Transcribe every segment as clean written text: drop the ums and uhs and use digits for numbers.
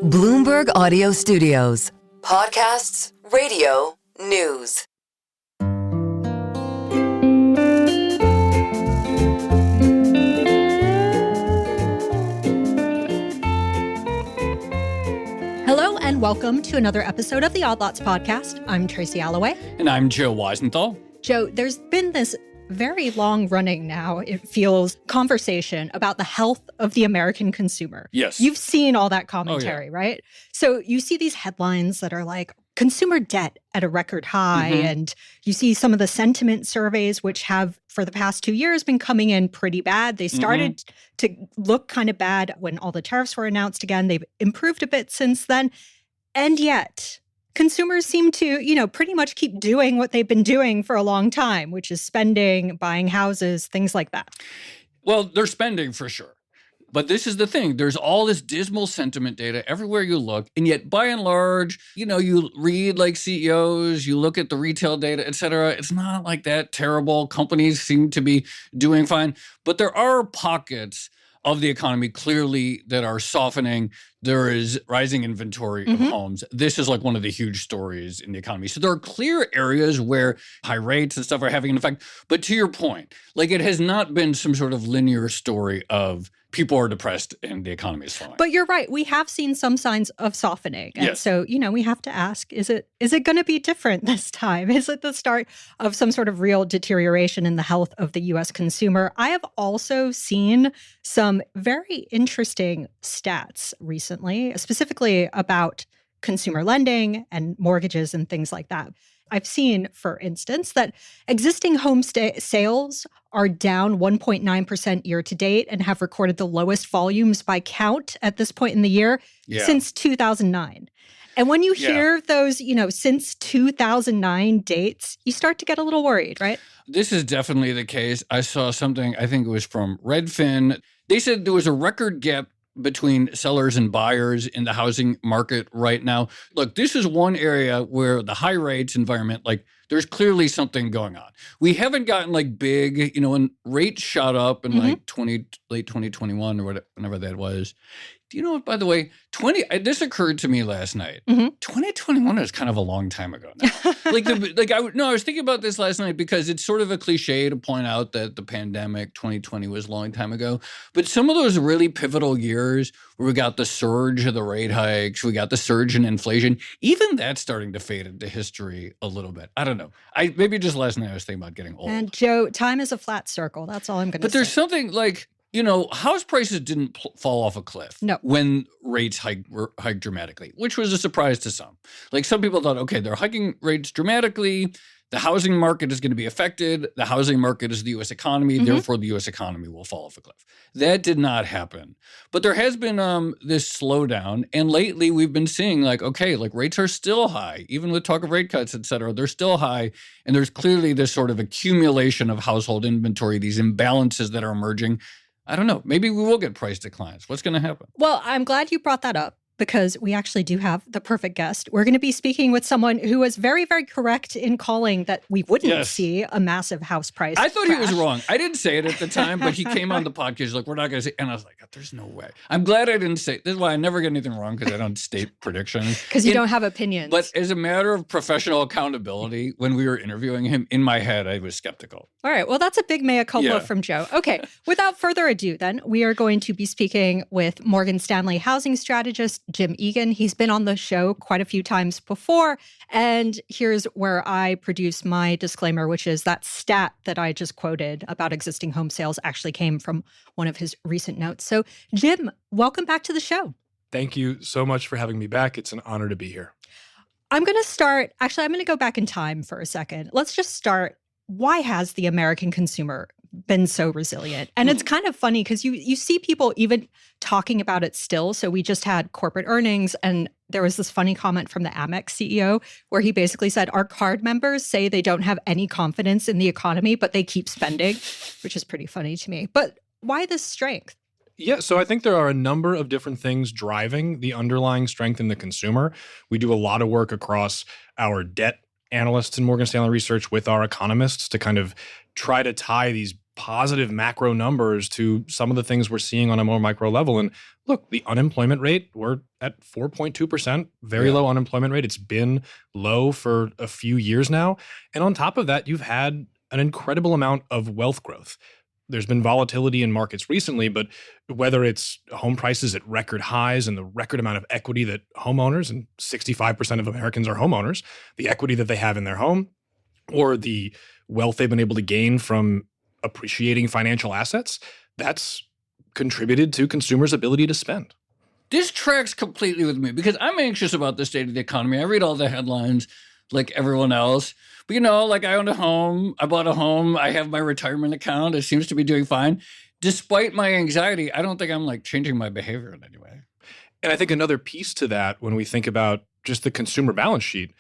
Bloomberg Audio Studios. Podcasts, radio, news. Hello and welcome to another episode of the Odd Lots podcast. I'm Tracy Alloway. And I'm Joe Weisenthal. Joe, there's been this very long running now, it feels, conversation about the health of the American consumer. Yes. You've seen all that commentary, right? So you see these headlines that are like, consumer debt at a record high, and you see some of the sentiment surveys, which have, for the past 2 years, been coming in pretty bad. They started to look kind of bad when all the tariffs were announced again. They've improved a bit since then. And yet, consumers seem to, pretty much keep doing what they've been doing for a long time, which is spending, buying houses, things like that. Well, they're spending for sure. But this is the thing. There's all this dismal sentiment data everywhere you look. And yet, by and large, you read like CEOs, you look at the retail data, et cetera. It's not like that terrible. Companies seem to be doing fine. But there are pockets of the economy clearly that are softening. There is rising inventory of homes. This is like one of the huge stories in the economy. So there are clear areas where high rates and stuff are having an effect. But to your point, like it has not been some sort of linear story of people are depressed and the economy is falling. But you're right. We have seen some signs of softening. And yes. So, we have to ask, is it going to be different this time? Is it the start of some sort of real deterioration in the health of the U.S. consumer? I have also seen some very interesting stats recently, specifically about consumer lending and mortgages and things like that. I've seen, for instance, that existing home sales are down 1.9% year to date and have recorded the lowest volumes by count at this point in the year since 2009. And when you hear those, since 2009 dates, you start to get a little worried, right? This is definitely the case. I saw something, I think it was from Redfin. They said there was a record gap between sellers and buyers in the housing market right now. Look, this is one area where the high rates environment, like there's clearly something going on. We haven't gotten like big, when rates shot up in like late 2021 or whenever that was. Do you know what, by the way, this occurred to me last night. 2021 is kind of a long time ago now. I was thinking about this last night because it's sort of a cliche to point out that the pandemic 2020 was a long time ago. But some of those really pivotal years where we got the surge of the rate hikes, we got the surge in inflation, even that's starting to fade into history a little bit. I don't know. Maybe just last night I was thinking about getting old. And Joe, time is a flat circle. That's all I'm going to say. But there's something like, house prices didn't fall off a cliff when rates hiked dramatically, which was a surprise to some. Like some people thought, okay, they're hiking rates dramatically. The housing market is going to be affected. The housing market is the U.S. economy. Therefore, the U.S. economy will fall off a cliff. That did not happen. But there has been this slowdown. And lately, we've been seeing rates are still high. Even with talk of rate cuts, et cetera, they're still high. And there's clearly this sort of accumulation of household inventory, these imbalances that are emerging. I don't know. Maybe we will get price declines. What's going to happen? Well, I'm glad you brought that up because we actually do have the perfect guest. We're going to be speaking with someone who was very, very correct in calling that we wouldn't see a massive house price I thought crash. He was wrong. I didn't say it at the time, but he came on the podcast like, we're not going to say. And I was like, there's no way. I'm glad I didn't say. This is why I never get anything wrong because I don't state predictions. Because you don't have opinions. But as a matter of professional accountability, when we were interviewing him, in my head, I was skeptical. All right. Well, that's a big mea culpa from Joe. Okay. Without further ado, then, we are going to be speaking with Morgan Stanley housing strategist Jim Egan. He's been on the show quite a few times before. And here's where I produce my disclaimer, which is that stat that I just quoted about existing home sales actually came from one of his recent notes. So, Jim, welcome back to the show. Thank you so much for having me back. It's an honor to be here. I'm going to go back in time for a second. Let's just start. Why has the American consumer been so resilient? And it's kind of funny because you see people even talking about it still. So we just had corporate earnings and there was this funny comment from the Amex CEO where he basically said, our card members say they don't have any confidence in the economy, but they keep spending, which is pretty funny to me. But why this strength? Yeah, so I think there are a number of different things driving the underlying strength in the consumer. We do a lot of work across our debt analysts in Morgan Stanley Research with our economists to kind of try to tie these positive macro numbers to some of the things we're seeing on a more micro level. And look, the unemployment rate, we're at 4.2%, very low unemployment rate. It's been low for a few years now. And on top of that, you've had an incredible amount of wealth growth. There's been volatility in markets recently, but whether it's home prices at record highs and the record amount of equity that homeowners, and 65% of Americans are homeowners, the equity that they have in their home, or the wealth they've been able to gain from appreciating financial assets, that's contributed to consumers' ability to spend. This tracks completely with me because I'm anxious about the state of the economy. I read all the headlines like everyone else. But, like I owned a home. I bought a home. I have my retirement account. It seems to be doing fine. Despite my anxiety, I don't think I'm like changing my behavior in any way. And I think another piece to that, when we think about just the consumer balance sheet,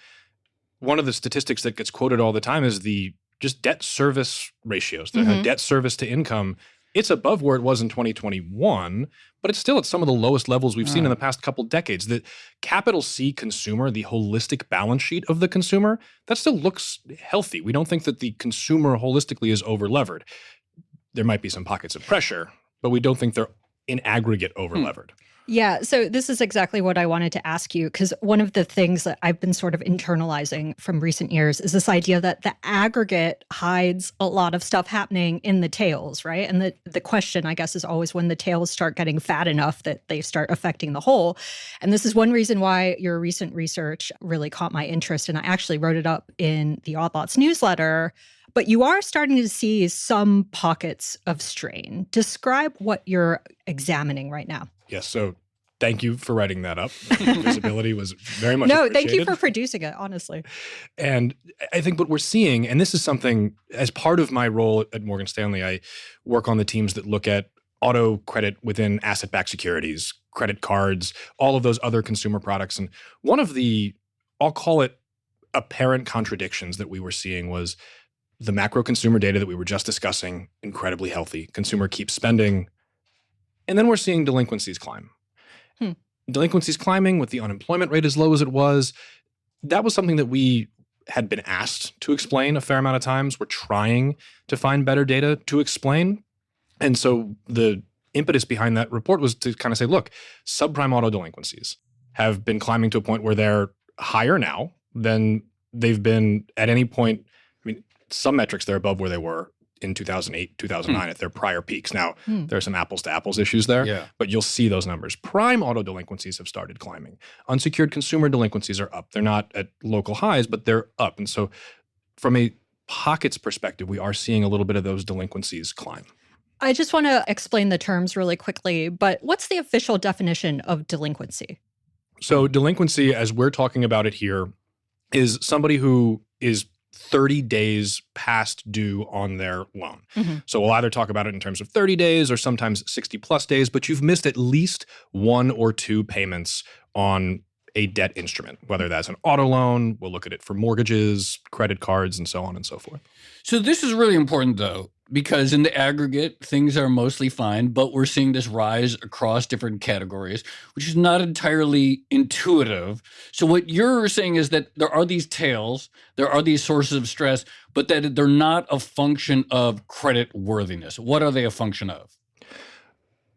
one of the statistics that gets quoted all the time is the just debt service ratios, the debt service to income. It's above where it was in 2021, but it's still at some of the lowest levels we've seen in the past couple decades. The capital C consumer, the holistic balance sheet of the consumer, that still looks healthy. We don't think that the consumer holistically is over-levered. There might be some pockets of pressure, but we don't think they're in aggregate over-levered. Yeah, so this is exactly what I wanted to ask you, because one of the things that I've been sort of internalizing from recent years is this idea that the aggregate hides a lot of stuff happening in the tails, right? And the question, I guess, is always when the tails start getting fat enough that they start affecting the whole. And this is one reason why your recent research really caught my interest, and I actually wrote it up in the Odd Lots newsletter. But you are starting to see some pockets of strain. Describe what you're examining right now. Yes, so thank you for writing that up. Visibility was very much appreciated. No, thank you for producing it, honestly. And I think what we're seeing, and this is something, as part of my role at Morgan Stanley, I work on the teams that look at auto credit within asset-backed securities, credit cards, all of those other consumer products. And one of the, I'll call it apparent contradictions that we were seeing was the macro consumer data that we were just discussing, incredibly healthy. Consumer keeps spending. And then we're seeing delinquencies climb. Delinquencies climbing with the unemployment rate as low as it was. That was something that we had been asked to explain a fair amount of times. We're trying to find better data to explain. And so the impetus behind that report was to kind of say, look, subprime auto delinquencies have been climbing to a point where they're higher now than they've been at any point. I mean, some metrics, they're above where they were in 2008, 2009 at their prior peaks. Now, there are some apples to apples issues there, but you'll see those numbers. Prime auto delinquencies have started climbing. Unsecured consumer delinquencies are up. They're not at local highs, but they're up. And so from a pockets perspective, we are seeing a little bit of those delinquencies climb. I just want to explain the terms really quickly, but what's the official definition of delinquency? So delinquency, as we're talking about it here, is somebody who is 30 days past due on their loan. So we'll either talk about it in terms of 30 days or sometimes 60 plus days, but you've missed at least one or two payments on a debt instrument, whether that's an auto loan, we'll look at it for mortgages, credit cards, and so on and so forth. So this is really important, though, because in the aggregate, things are mostly fine, but we're seeing this rise across different categories, which is not entirely intuitive. So what you're saying is that there are these tails, there are these sources of stress, but that they're not a function of credit worthiness. What are they a function of?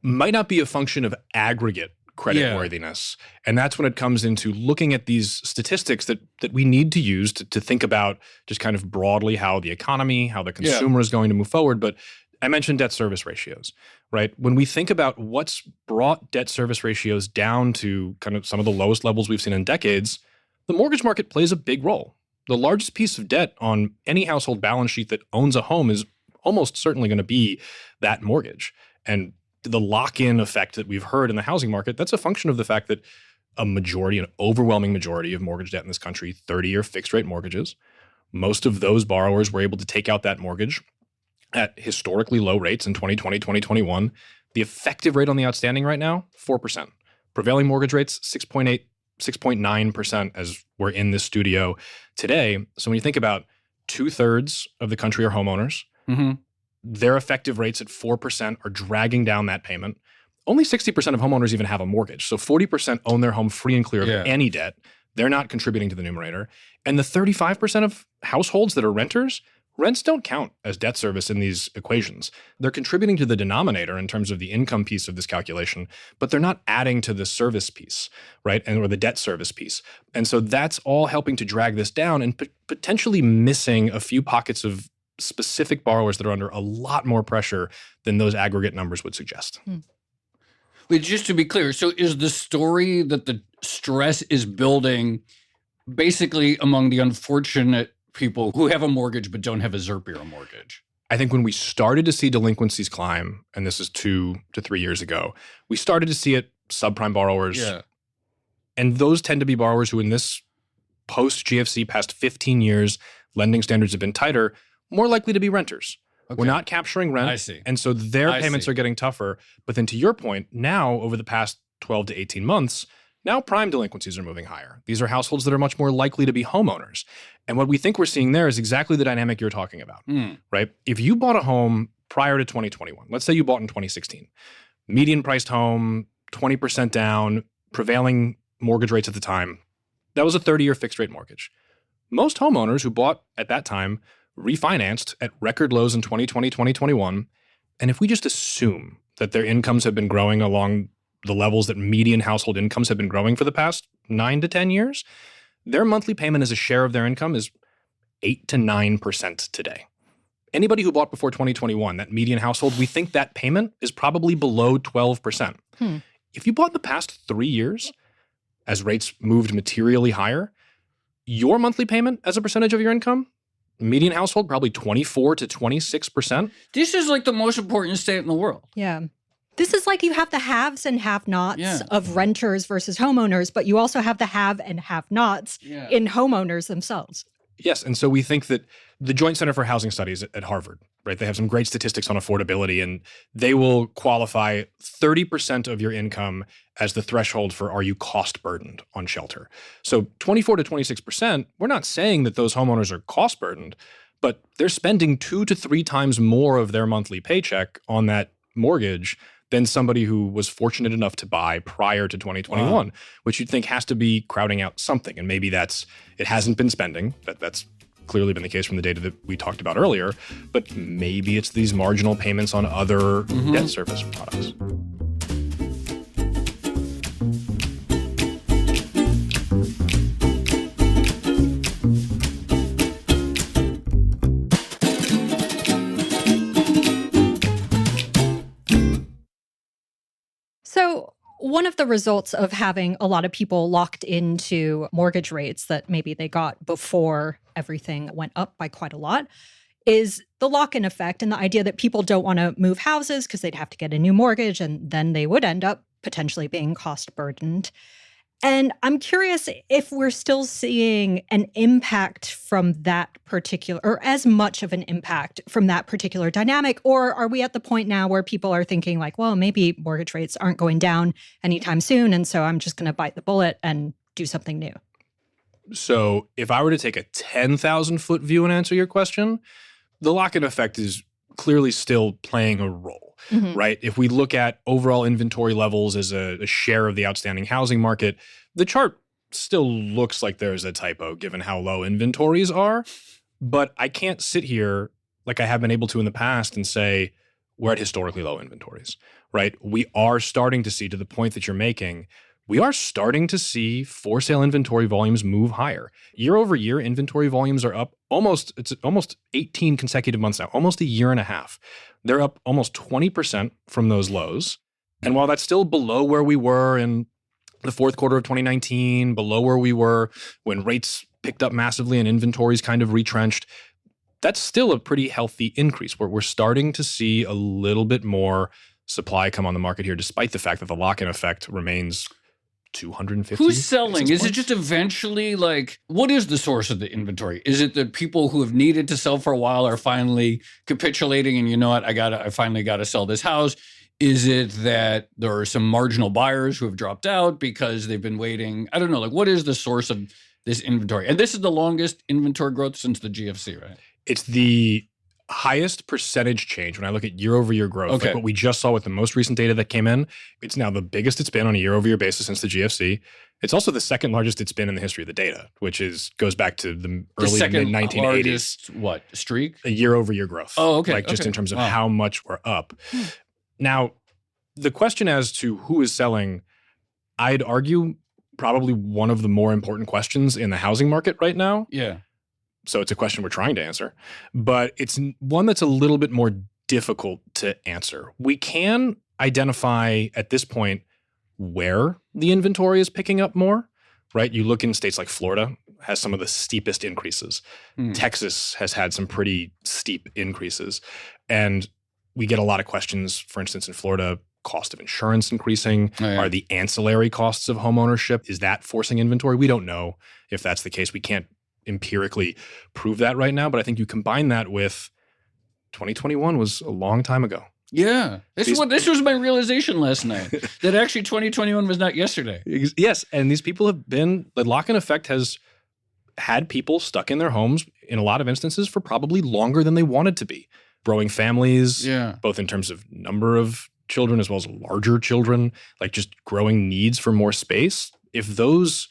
Might not be a function of aggregate credit worthiness. And that's when it comes into looking at these statistics that we need to use to think about just kind of broadly how the economy, how the consumer is going to move forward. But I mentioned debt service ratios, right? When we think about what's brought debt service ratios down to kind of some of the lowest levels we've seen in decades, the mortgage market plays a big role. The largest piece of debt on any household balance sheet that owns a home is almost certainly going to be that mortgage. And the lock-in effect that we've heard in the housing market, that's a function of the fact that an overwhelming majority of mortgage debt in this country, 30-year fixed-rate mortgages. Most of those borrowers were able to take out that mortgage at historically low rates in 2020, 2021. The effective rate on the outstanding right now, 4%. Prevailing mortgage rates, 6.8, 6.9% as we're in this studio today. So when you think about 2/3 of the country are homeowners, their effective rates at 4% are dragging down that payment. Only 60% of homeowners even have a mortgage. So 40% own their home free and clear of any debt. They're not contributing to the numerator. And the 35% of households that are renters, Rents don't count as debt service in these equations. They're contributing to the denominator in terms of the income piece of this calculation, but they're not adding to the service piece, right? Or the debt service piece. And so that's all helping to drag this down and potentially missing a few pockets of specific borrowers that are under a lot more pressure than those aggregate numbers would suggest. Wait, just to be clear, so is the story that the stress is building basically among the unfortunate people who have a mortgage but don't have a ZIRP-era mortgage? I think when we started to see delinquencies climb, and this is 2 to 3 years ago, we started to see it subprime borrowers. Yeah. And those tend to be borrowers who in this post-GFC, past 15 years, lending standards have been tighter, more likely to be renters. Okay. We're not capturing rent. I see. And so their payments are getting tougher. But then to your point, now over the past 12 to 18 months, now prime delinquencies are moving higher. These are households that are much more likely to be homeowners. And what we think we're seeing there is exactly the dynamic you're talking about, right? If you bought a home prior to 2021, let's say you bought in 2016, median priced home, 20% down, prevailing mortgage rates at the time, that was a 30-year fixed rate mortgage. Most homeowners who bought at that time refinanced at record lows in 2020, 2021. And if we just assume that their incomes have been growing along the levels that median household incomes have been growing for the past 9 to 10 years, their monthly payment as a share of their income is 8 to 9% today. Anybody who bought before 2021, that median household, we think that payment is probably below 12%. If you bought in the past 3 years, as rates moved materially higher, your monthly payment as a percentage of your income, median household, probably 24 to 26%. This is like the most important state in the world. Yeah. This is like you have the haves and have-nots of renters versus homeowners, but you also have the have and have-nots in homeowners themselves. Yes, and so we think that the Joint Center for Housing Studies at Harvard, right, they have some great statistics on affordability, and they will qualify 30% of your income as the threshold for are you cost burdened on shelter. So 24 to 26%, we're not saying that those homeowners are cost burdened, but they're spending 2 to 3 times more of their monthly paycheck on that mortgage than somebody who was fortunate enough to buy prior to 2021, which you'd think has to be crowding out something. And maybe it hasn't been spending. That's clearly been the case from the data that we talked about earlier. But maybe it's these marginal payments on other debt service products. So one of the results of having a lot of people locked into mortgage rates that maybe they got before everything went up by quite a lot is the lock-in effect and the idea that people don't want to move houses because they'd have to get a new mortgage and then they would end up potentially being cost burdened. And I'm curious if we're still seeing an impact from that particular, or as much of an impact from that particular dynamic, or are we at the point now where people are thinking like, well, maybe mortgage rates aren't going down anytime soon, and so I'm just going to bite the bullet and do something new? So if I were to take a 10,000-foot view and answer your question, the lock-in effect is clearly still playing a role. Right? If we look at overall inventory levels as a share of the outstanding housing market, the chart still looks like there's a typo given how low inventories are. But I can't sit here like I have been able to in the past and say we're at historically low inventories, right? We are starting to see, to the point that you're making, we are starting to see for sale inventory volumes move higher. Year over year, inventory volumes are up almost 18 consecutive months now, almost a year and a half. They're up almost 20% from those lows. And while that's still below where we were in the fourth quarter of 2019, below where we were when rates picked up massively and inventories kind of retrenched, that's still a pretty healthy increase where we're starting to see a little bit more supply come on the market here, despite the fact that the lock-in effect remains 250. Who's selling? Is it just eventually like, what is the source of the inventory? Is it that people who have needed to sell for a while are finally capitulating and you know what, I finally got to sell this house? Is it that there are some marginal buyers who have dropped out because they've been waiting? I don't know. Like, what is the source of this inventory? And this is the longest inventory growth since the GFC, right? It's the highest percentage change when I look at year-over-year growth, Okay. like what we just saw with the most recent data that came in. It's now the biggest it's been on a year-over-year basis since the GFC. It's also the second largest it's been in the history of the data, which goes back to the early to mid 1980s. Largest, what, streak? A year-over-year growth. Oh, okay. Like just in terms of Wow. how much we're up. Now, the question as to who is selling, I'd argue probably one of the more important questions in the housing market right now. Yeah. So it's a question we're trying to answer, but it's one that's a little bit more difficult to answer. We can identify at this point where the inventory is picking up more, right? You look in states like Florida, has some of the steepest increases. Texas has had some pretty steep increases. And we get a lot of questions, for instance, in Florida, cost of insurance increasing? Oh, yeah. Are the ancillary costs of homeownership, is that forcing inventory? We don't know if that's the case. We can't empirically prove that right now, but I think you combine that with 2021 was a long time ago. Yeah. This was my realization last night, that actually 2021 was not yesterday. Yes, and these people have been, the Lockin Effect has had people stuck in their homes in a lot of instances for probably longer than they wanted to be. Growing families, both in terms of number of children as well as larger children, like just growing needs for more space. If those,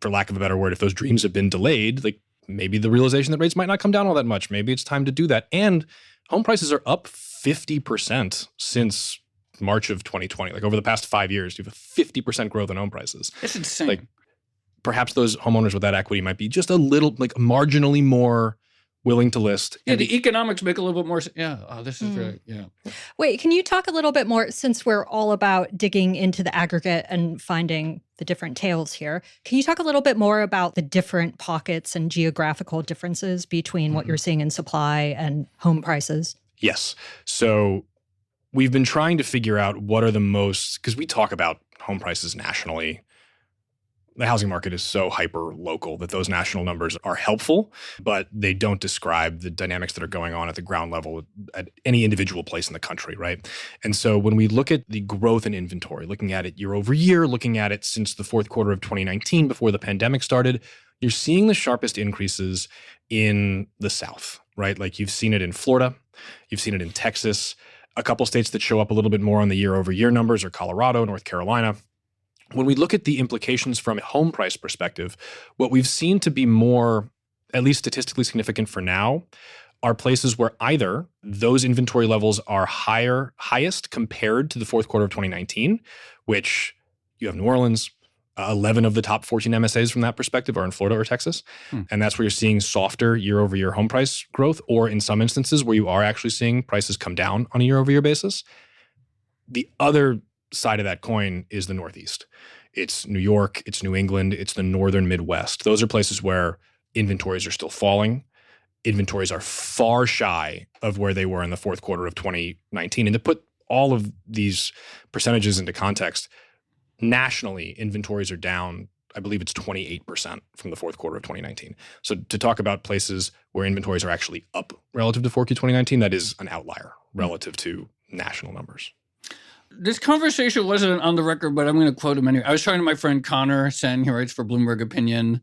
for lack of a better word, if those dreams have been delayed, like maybe the realization that rates might not come down all that much, maybe it's time to do that. And home prices are up 50% since March of 2020. Like over the past 5 years, you have a 50% growth in home prices. That's insane. Like perhaps those homeowners with that equity might be just a little, like marginally more willing to list. Yeah, the economics make a little bit more sense. Yeah. Oh, this is very, Wait, can you talk a little bit more, since we're all about digging into the aggregate and finding the different tales here, can you talk a little bit more about the different pockets and geographical differences between what you're seeing in supply and home prices? Yes. So we've been trying to figure out what are the most, because we talk about home prices nationally. The housing market is so hyper local that those national numbers are helpful, but they don't describe the dynamics that are going on at the ground level at any individual place in the country, right? And so when we look at the growth in inventory, looking at it year over year, looking at it since the fourth quarter of 2019 before the pandemic started, you're seeing the sharpest increases in the South, right? Like you've seen it in Florida, you've seen it in Texas. A couple states that show up a little bit more on the year over year numbers are Colorado, North Carolina. When we look at the implications from a home price perspective, what we've seen to be more, at least statistically significant for now, are places where either those inventory levels are highest compared to the fourth quarter of 2019, which you have New Orleans, 11 of the top 14 MSAs from that perspective are in Florida or Texas. And that's where you're seeing softer year-over-year home price growth, or in some instances where you are actually seeing prices come down on a year-over-year basis. The other side of that coin is the Northeast. It's New York, it's New England, it's the northern Midwest. Those are places where inventories are still falling. Inventories are far shy of where they were in the fourth quarter of 2019. And to put all of these percentages into context, nationally, inventories are down, I believe it's 28% from the fourth quarter of 2019. So to talk about places where inventories are actually up relative to 4Q 2019, that is an outlier relative to national numbers. This conversation wasn't on the record, but I'm going to quote him anyway. I was talking to my friend Connor Sen, he writes for Bloomberg Opinion.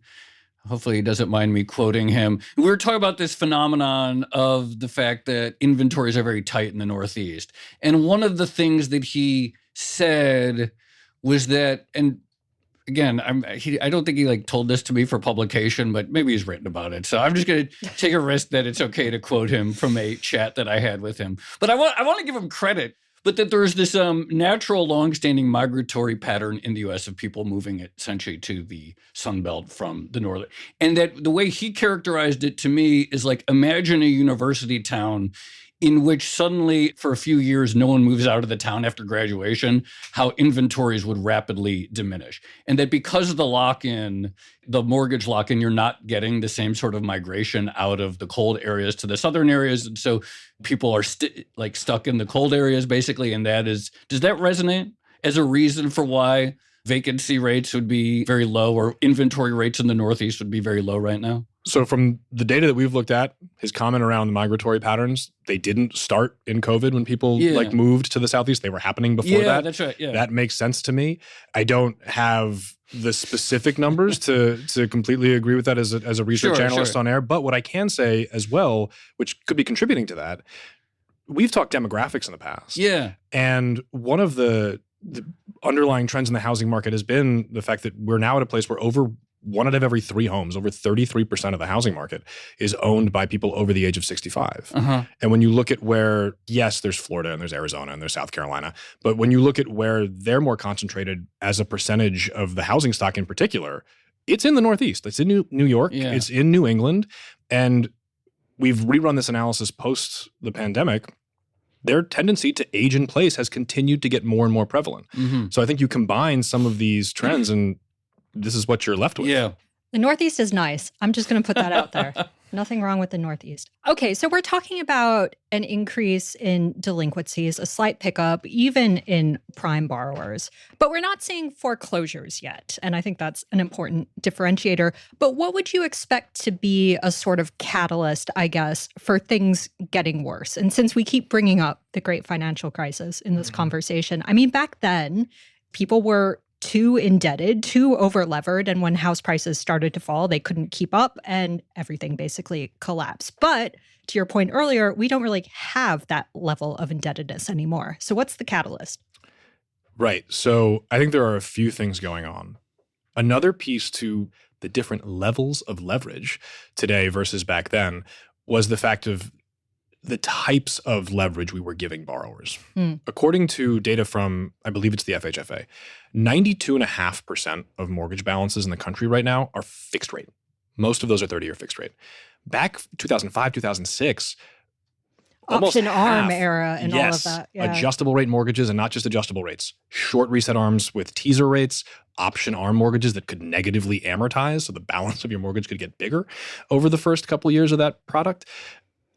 Hopefully he doesn't mind me quoting him. We were talking about this phenomenon of the fact that inventories are very tight in the Northeast. And one of the things that he said was that, and again, I don't think he told this to me for publication, but maybe he's written about it. So I'm just going to take a risk that it's okay to quote him from a chat that I had with him. But I want to give him credit. But that there's this natural, longstanding migratory pattern in the U.S. of people moving essentially to the Sun Belt from the northern. And that the way he characterized it to me is like, imagine a university town in which suddenly for a few years, no one moves out of the town after graduation, how inventories would rapidly diminish. And that because of the lock-in, the mortgage lock-in, you're not getting the same sort of migration out of the cold areas to the southern areas. And so people are stuck in the cold areas, basically. And does that resonate as a reason for why vacancy rates would be very low or inventory rates in the Northeast would be very low right now? So from the data that we've looked at, his comment around the migratory patterns, they didn't start in COVID when people moved to the Southeast. They were happening before that. Yeah, that's right. Yeah. That makes sense to me. I don't have the specific numbers to completely agree with that as a research analyst on air. But what I can say as well, which could be contributing to that, we've talked demographics in the past. Yeah. And one of the underlying trends in the housing market has been the fact that we're now at a place where over 1 out of every 3 homes, over 33% of the housing market, is owned by people over the age of 65. And when you look at where, yes, there's Florida and there's Arizona and there's South Carolina, but when you look at where they're more concentrated as a percentage of the housing stock in particular, it's in the Northeast. It's in New York. Yeah. It's in New England. And we've rerun this analysis post the pandemic. Their tendency to age in place has continued to get more and more prevalent. So I think you combine some of these trends and this is what you're left with. Yeah. The Northeast is nice. I'm just going to put that out there. Nothing wrong with the Northeast. Okay, so we're talking about an increase in delinquencies, a slight pickup, even in prime borrowers. But we're not seeing foreclosures yet. And I think that's an important differentiator. But what would you expect to be a sort of catalyst, I guess, for things getting worse? And since we keep bringing up the great financial crisis in this conversation, I mean, back then, people were too indebted, too over-levered, and when house prices started to fall, they couldn't keep up, and everything basically collapsed. But to your point earlier, we don't really have that level of indebtedness anymore. So what's the catalyst? Right. So I think there are a few things going on. Another piece to the different levels of leverage today versus back then was the fact of the types of leverage we were giving borrowers. According to data from, I believe it's the FHFA, 92.5% of mortgage balances in the country right now are fixed rate. Most of those are 30-year fixed rate. Back 2005, 2006, option arm half, era and all of that. Yeah. Adjustable rate mortgages and not just adjustable rates. Short reset arms with teaser rates, option arm mortgages that could negatively amortize, so the balance of your mortgage could get bigger over the first couple of years of that product.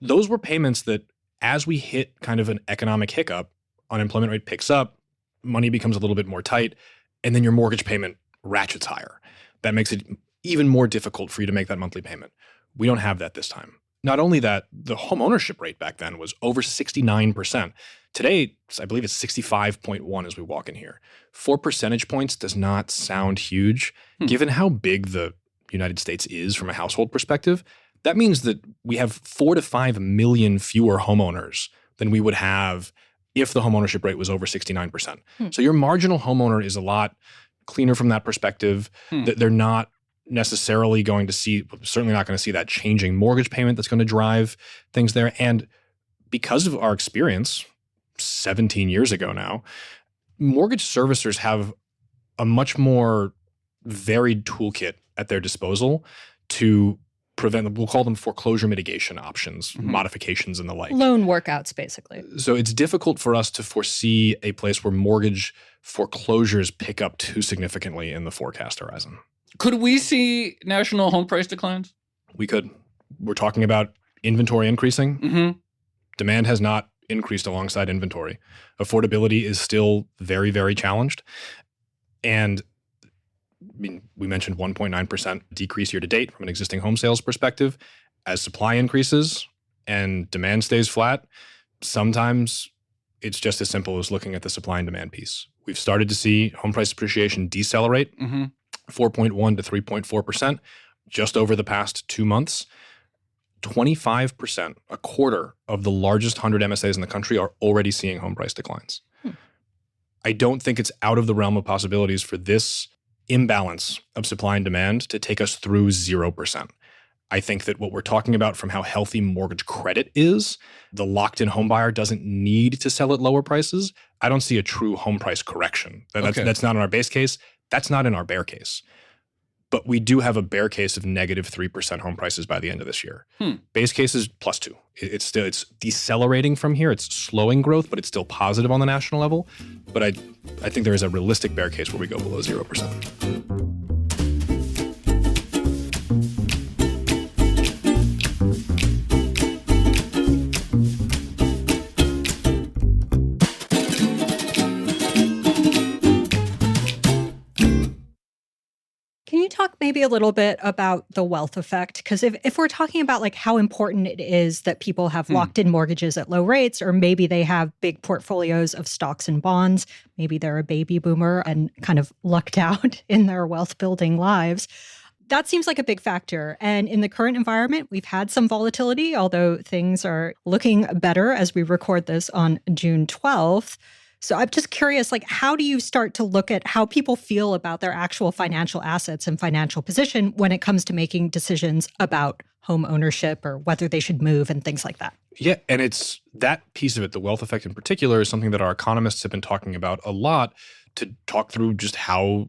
Those were payments that as we hit kind of an economic hiccup, unemployment rate picks up, money becomes a little bit more tight, and then your mortgage payment ratchets higher. That makes it even more difficult for you to make that monthly payment. We don't have that this time. Not only that, the home ownership rate back then was over 69%. Today, I believe it's 65.1 as we walk in here. 4 percentage points does not sound huge. Given how big the United States is from a household perspective, that means that we have 4 to 5 million fewer homeowners than we would have if the homeownership rate was over 69%. So your marginal homeowner is a lot cleaner from that perspective. That they're not necessarily going to see, certainly not going to see that changing mortgage payment that's going to drive things there. And because of our experience 17 years ago now, mortgage servicers have a much more varied toolkit at their disposal to prevent, we'll call them foreclosure mitigation options, modifications and the like. Loan workouts, basically. So it's difficult for us to foresee a place where mortgage foreclosures pick up too significantly in the forecast horizon. Could we see national home price declines? We could. We're talking about inventory increasing. Demand has not increased alongside inventory. Affordability is still very, very challenged. And I mean, we mentioned 1.9% decrease year to date from an existing home sales perspective. As supply increases and demand stays flat, sometimes it's just as simple as looking at the supply and demand piece. We've started to see home price appreciation decelerate, 4.1 to 3.4% just over the past 2 months. 25%, a quarter of the largest 100 MSAs in the country are already seeing home price declines. I don't think it's out of the realm of possibilities for this imbalance of supply and demand to take us through 0%. I think that what we're talking about from how healthy mortgage credit is, the locked-in home buyer doesn't need to sell at lower prices. I don't see a true home price correction. That's not in our base case. That's not in our bear case. But we do have a bear case of negative 3% home prices by the end of this year. Base case is +2. It's decelerating from here. It's slowing growth, but it's still positive on the national level. But I think there is a realistic bear case where we go below 0%. Can you talk maybe a little bit about the wealth effect? Because if we're talking about like how important it is that people have locked in mortgages at low rates, or maybe they have big portfolios of stocks and bonds, maybe they're a baby boomer and kind of lucked out in their wealth building lives. That seems like a big factor. And in the current environment, we've had some volatility, although things are looking better as we record this on June 12th. So I'm just curious, like, how do you start to look at how people feel about their actual financial assets and financial position when it comes to making decisions about home ownership or whether they should move and things like that? Yeah, and it's that piece of it, the wealth effect in particular, is something that our economists have been talking about a lot to talk through just how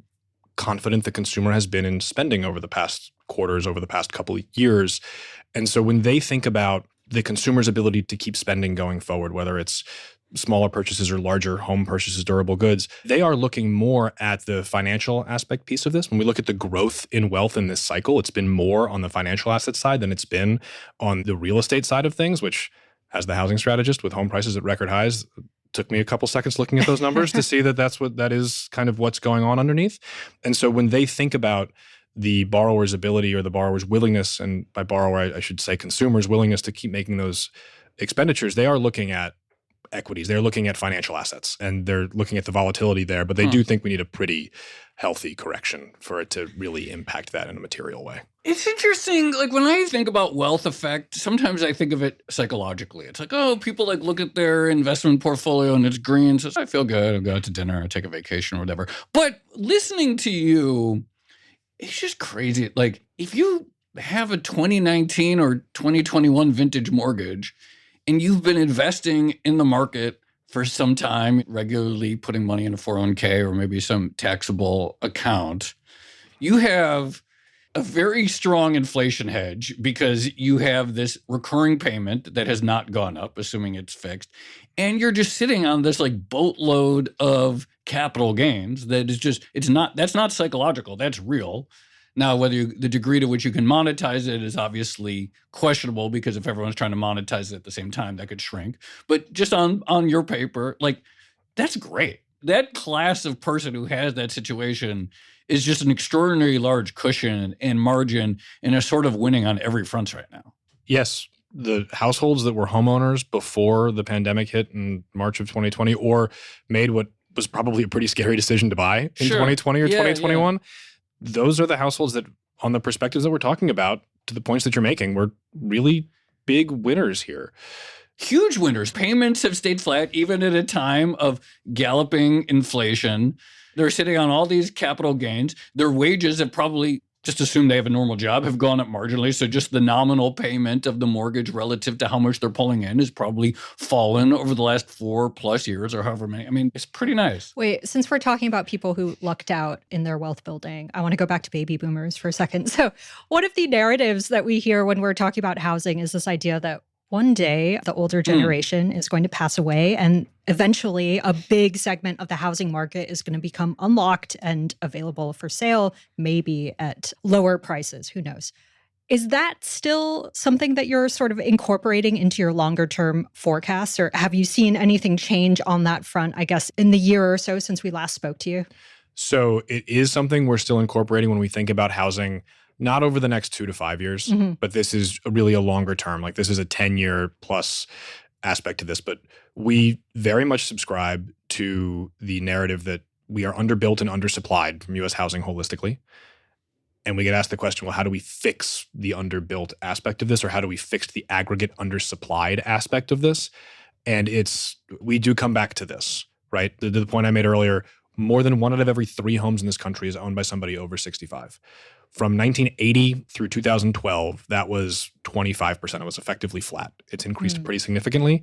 confident the consumer has been in spending over the past quarters, over the past couple of years. And so when they think about the consumer's ability to keep spending going forward, whether it's smaller purchases or larger home purchases, durable goods, they are looking more at the financial aspect piece of this. When we look at the growth in wealth in this cycle, it's been more on the financial asset side than it's been on the real estate side of things, which, as the housing strategist with home prices at record highs, took me a couple seconds looking at those numbers to see that that is kind of what's going on underneath. And so when they think about the borrower's ability or the borrower's willingness, and by borrower, I should say consumers' willingness to keep making those expenditures, they are looking at equities. They're looking at financial assets, and they're looking at the volatility there. But they do think we need a pretty healthy correction for it to really impact that in a material way. It's interesting. Like when I think about wealth effect, sometimes I think of it psychologically. It's like, oh, people like look at their investment portfolio and it's green. So I feel good. I'll go out to dinner. I'll take a vacation or whatever. But listening to you, it's just crazy. Like if you have a 2019 or 2021 vintage mortgage and you've been investing in the market for some time, regularly putting money in a 401k or maybe some taxable account, you have a very strong inflation hedge because you have this recurring payment that has not gone up, assuming it's fixed. And you're just sitting on this like boatload of capital gains that is just, that's not psychological, that's real. Now, the degree to which you can monetize it is obviously questionable because if everyone's trying to monetize it at the same time, that could shrink. But just on your paper, like, that's great. That class of person who has that situation is just an extraordinarily large cushion and margin and are sort of winning on every front right now. Yes. The households that were homeowners before the pandemic hit in March of 2020 or made what was probably a pretty scary decision to buy in 2020 or 2021, those are the households that, on the perspectives that we're talking about, to the points that you're making, were really big winners here. Huge winners. Payments have stayed flat even at a time of galloping inflation. They're sitting on all these capital gains. Their wages have probably, just assume they have a normal job, have gone up marginally. So just the nominal payment of the mortgage relative to how much they're pulling in has probably fallen over the last 4+ years or however many. I mean, it's pretty nice. Wait, since we're talking about people who lucked out in their wealth building, I want to go back to baby boomers for a second. So one of the narratives that we hear when we're talking about housing is this idea that one day the older generation is going to pass away and eventually a big segment of the housing market is going to become unlocked and available for sale, maybe at lower prices. Who knows? Is that still something that you're sort of incorporating into your longer term forecasts, or have you seen anything change on that front, I guess, in the year or so since we last spoke to you? So it is something we're still incorporating when we think about housing. Not over the next 2 to 5 years, but this is really a longer term. Like this is a 10-year plus aspect to this. But we very much subscribe to the narrative that we are underbuilt and undersupplied from U.S. housing holistically. And we get asked the question, well, how do we fix the underbuilt aspect of this? Or how do we fix the aggregate undersupplied aspect of this? And we do come back to this, right? The point I made earlier, more than 1 out of every 3 homes in this country is owned by somebody over 65. From 1980 through 2012, that was 25%. It was effectively flat. It's increased pretty significantly.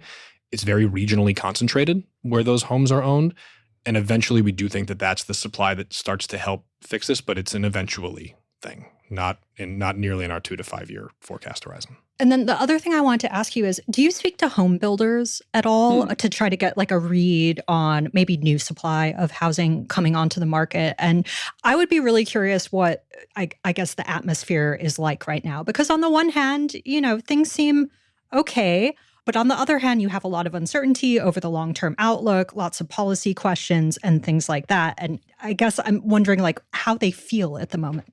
It's very regionally concentrated where those homes are owned. And eventually we do think that that's the supply that starts to help fix this, but it's an eventually thing, not nearly in our 2 to 5 year forecast horizon. And then the other thing I wanted to ask you is, do you speak to home builders at all to try to get like a read on maybe new supply of housing coming onto the market? And I would be really curious what I guess the atmosphere is like right now, because on the one hand, things seem okay. But on the other hand, you have a lot of uncertainty over the long-term outlook, lots of policy questions and things like that. And I guess I'm wondering like how they feel at the moment.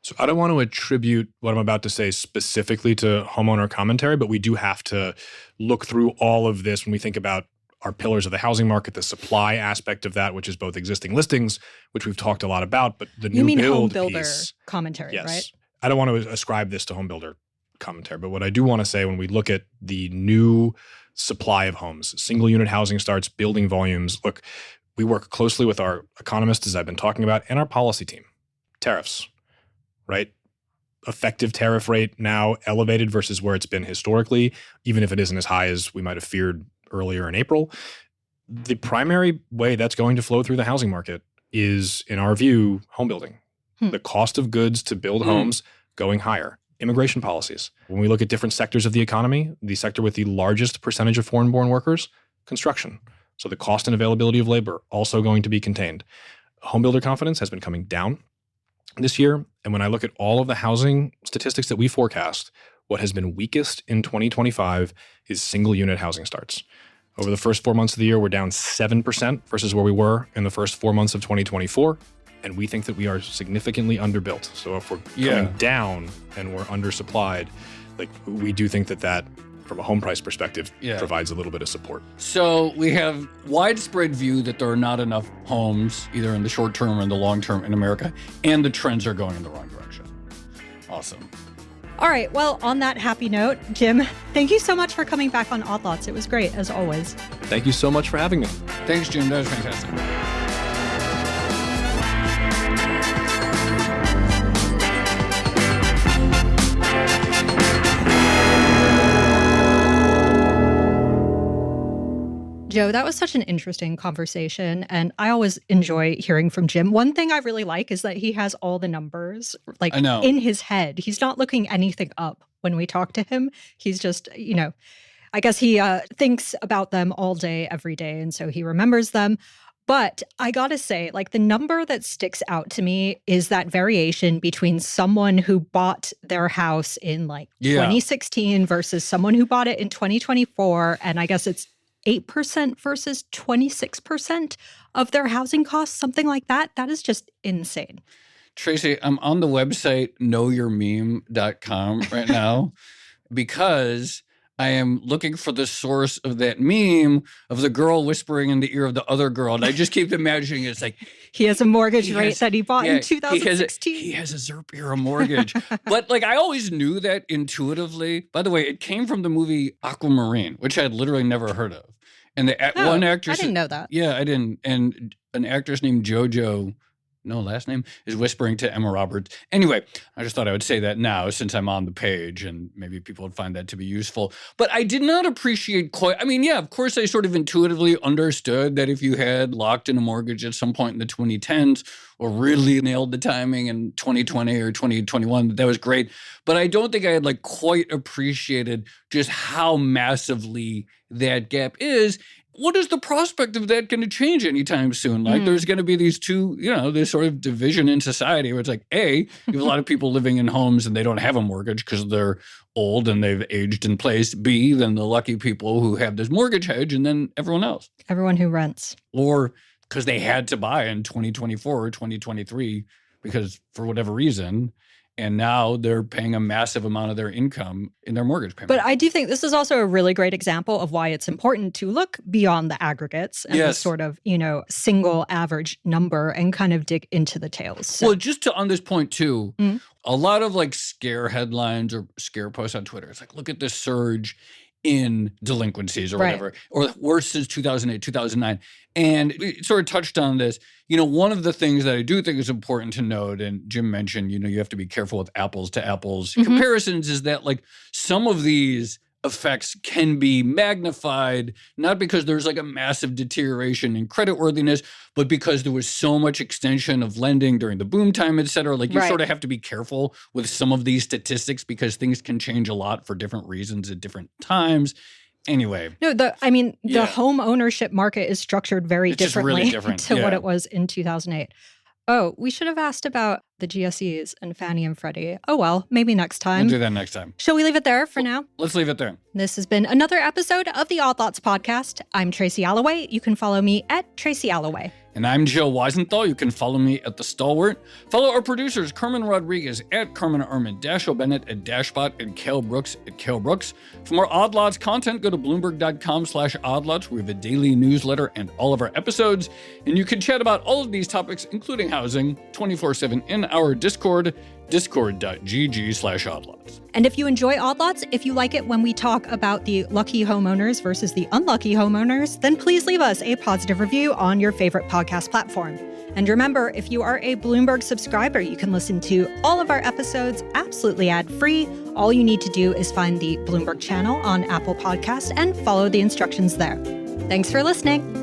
So I don't want to attribute what I'm about to say specifically to homeowner commentary, but we do have to look through all of this when we think about our pillars of the housing market, the supply aspect of that, which is both existing listings, which we've talked a lot about, but the You new mean home build builder piece, commentary, yes. right? I don't want to ascribe this to home builder commentary, but what I do want to say when we look at the new supply of homes, single unit housing starts, building volumes, look, we work closely with our economists, as I've been talking about, and our policy team. Tariffs, right? Effective tariff rate now elevated versus where it's been historically, even if it isn't as high as we might have feared earlier in April. The primary way that's going to flow through the housing market is, in our view, home building. The cost of goods to build homes going higher. Immigration policies. When we look at different sectors of the economy, the sector with the largest percentage of foreign-born workers, construction. So the cost and availability of labor also going to be contained. Home builder confidence has been coming down this year. And when I look at all of the housing statistics that we forecast, what has been weakest in 2025 is single unit housing starts. Over the first 4 months of the year, we're down 7% versus where we were in the first 4 months of 2024. And we think that we are significantly underbuilt. So if we're coming down and we're undersupplied, like we do think that from a home price perspective provides a little bit of support. So we have widespread view that there are not enough homes, either in the short term or in the long term in America, and the trends are going in the wrong direction. Awesome. All right. Well, on that happy note, Jim, thank you so much for coming back on Odd Lots. It was great, as always. Thank you so much for having me. Thanks, Jim. That was fantastic. Joe, that was such an interesting conversation, and I always enjoy hearing from Jim. One thing I really like is that he has all the numbers like in his head. He's not looking anything up when we talk to him. He's just, I guess he thinks about them all day, every day, and so he remembers them. But I gotta say, like, the number that sticks out to me is that variation between someone who bought their house in 2016 versus someone who bought it in 2024, and I guess it's 8% versus 26% of their housing costs, something like that. That is just insane. Tracy, I'm on the website knowyourmeme.com right now because I am looking for the source of that meme of the girl whispering in the ear of the other girl. And I just keep imagining it's like... He has a mortgage rate that he bought in 2016. He has a ZIRP-era mortgage. But I always knew that intuitively. By the way, it came from the movie Aquamarine, which I had literally never heard of. And one actress... I didn't know that. Yeah, I didn't. And an actress named JoJo... No last name, is whispering to Emma Roberts. Anyway, I just thought I would say that now since I'm on the page and maybe people would find that to be useful. But I did not appreciate of course I sort of intuitively understood that if you had locked in a mortgage at some point in the 2010s or really nailed the timing in 2020 or 2021, that was great. But I don't think I had quite appreciated just how massively that gap is. What is the prospect of that going to change anytime soon? There's going to be these two, this sort of division in society where it's A, you have a lot of people living in homes and they don't have a mortgage because they're old and they've aged in place. B, then the lucky people who have this mortgage hedge, and then everyone else. Everyone who rents. Or because they had to buy in 2024 or 2023 because for whatever reason. And now they're paying a massive amount of their income in their mortgage payment. But I do think this is also a really great example of why it's important to look beyond the aggregates and the sort of, single average number and kind of dig into the tails. So. Well, just on this point too, a lot of scare headlines or scare posts on Twitter. It's look at this surge in delinquencies or whatever, or worse since 2008, 2009. And we sort of touched on this. One of the things that I do think is important to note, and Jim mentioned, you have to be careful with apples to apples comparisons, is that some of these effects can be magnified, not because there's a massive deterioration in creditworthiness, but because there was so much extension of lending during the boom time, et cetera. You sort of have to be careful with some of these statistics because things can change a lot for different reasons at different times. Anyway. No, the home ownership market is structured very differently really different. to what it was in 2008. Oh, we should have asked about the GSEs and Fannie and Freddie. Oh, well, maybe next time. We'll do that next time. Shall we leave it there for now? Let's leave it there. This has been another episode of the Odd Lots podcast. I'm Tracy Alloway. You can follow me at Tracy Alloway. And I'm Joe Weisenthal. You can follow me at The Stalwart. Follow our producers, Carmen Rodriguez at Carmen Armin, Dashiell Bennett at Dashbot, and Cale Brooks at Cale Brooks. For more Odd Lots content, go to Bloomberg.com/oddlots. We have a daily newsletter and all of our episodes. And you can chat about all of these topics, including housing, 24/7 in our Discord, discord.gg/oddlots. And if you enjoy Odd Lots, if you like it when we talk about the lucky homeowners versus the unlucky homeowners, then please leave us a positive review on your favorite podcast platform. And remember, if you are a Bloomberg subscriber, you can listen to all of our episodes absolutely ad-free. All you need to do is find the Bloomberg channel on Apple Podcasts and follow the instructions there. Thanks for listening.